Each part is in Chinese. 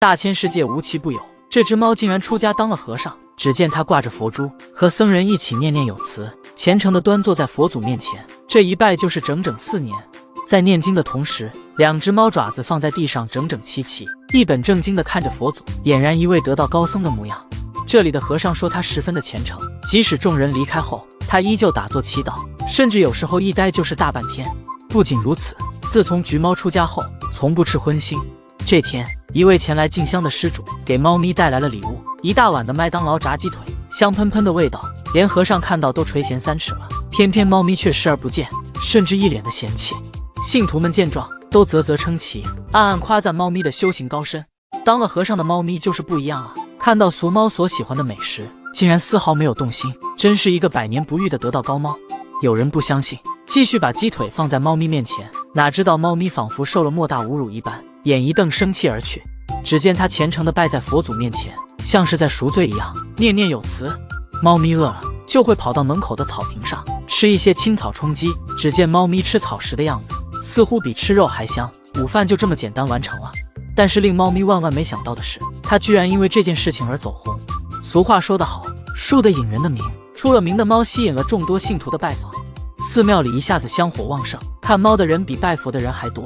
大千世界无奇不有，这只猫竟然出家当了和尚。只见它挂着佛珠，和僧人一起念念有词，虔诚地端坐在佛祖面前。这一拜就是整整4年。在念经的同时，2只猫爪子放在地上整整齐齐，一本正经地看着佛祖，俨然一位得道高僧的模样。这里的和尚说他十分的虔诚，即使众人离开后，他依旧打坐祈祷，甚至有时候一待就是大半天。不仅如此，自从橘猫出家后，从不吃荤腥。这天，一位前来进香的施主给猫咪带来了礼物，一大碗的麦当劳炸鸡腿，香喷喷的味道，连和尚看到都垂涎3尺了。偏偏猫咪却视而不见，甚至一脸的嫌弃。信徒们见状，都啧啧称奇，暗暗夸赞猫咪的修行高深。当了和尚的猫咪就是不一样啊，看到俗猫所喜欢的美食，竟然丝毫没有动心，真是一个百年不遇的得道高猫。有人不相信，继续把鸡腿放在猫咪面前，哪知道猫咪仿佛受了莫大侮辱一般，眼一瞪，生气而去。只见它虔诚地拜在佛祖面前，像是在赎罪一样，念念有词。猫咪饿了，就会跑到门口的草坪上吃一些青草充饥。只见猫咪吃草时的样子，似乎比吃肉还香。午饭就这么简单完成了。但是令猫咪万万没想到的是，它居然因为这件事情而走红。俗话说得好，树的引人的名，出了名的猫吸引了众多信徒的拜访。寺庙里一下子香火旺盛，看猫的人比拜佛的人还多。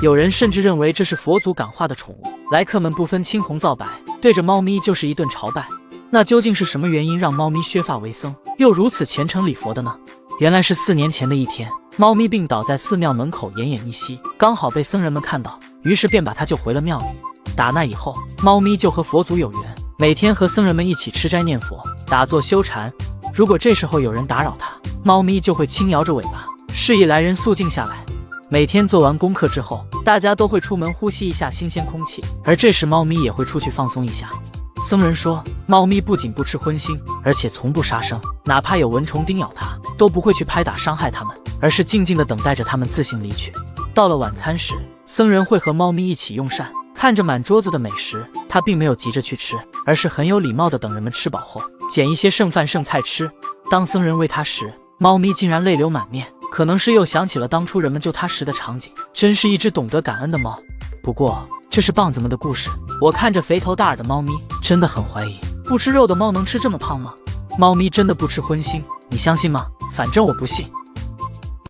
有人甚至认为这是佛祖感化的宠物，来客们不分青红皂白，对着猫咪就是一顿朝拜。那究竟是什么原因让猫咪削发为僧，又如此虔诚礼佛的呢？原来是4年前的一天，猫咪病倒在寺庙门口奄奄一息，刚好被僧人们看到，于是便把它救回了庙里。打那以后，猫咪就和佛祖有缘，每天和僧人们一起吃斋念佛，打坐修禅。如果这时候有人打扰它，猫咪就会轻摇着尾巴，示意来人肃静下来。每天做完功课之后，大家都会出门呼吸一下新鲜空气，而这时猫咪也会出去放松一下。僧人说，猫咪不仅不吃荤腥，而且从不杀生，哪怕有蚊虫叮咬它，都不会去拍打伤害它们，而是静静地等待着它们自行离去。到了晚餐时，僧人会和猫咪一起用膳，看着满桌子的美食，他并没有急着去吃，而是很有礼貌地等人们吃饱后，捡一些剩饭剩菜吃。当僧人喂它时，猫咪竟然泪流满面，可能是又想起了当初人们救它时的场景，真是一只懂得感恩的猫。不过这是棒子们的故事，我看着肥头大耳的猫咪，真的很怀疑，不吃肉的猫能吃这么胖吗？猫咪真的不吃荤腥，你相信吗？反正我不信。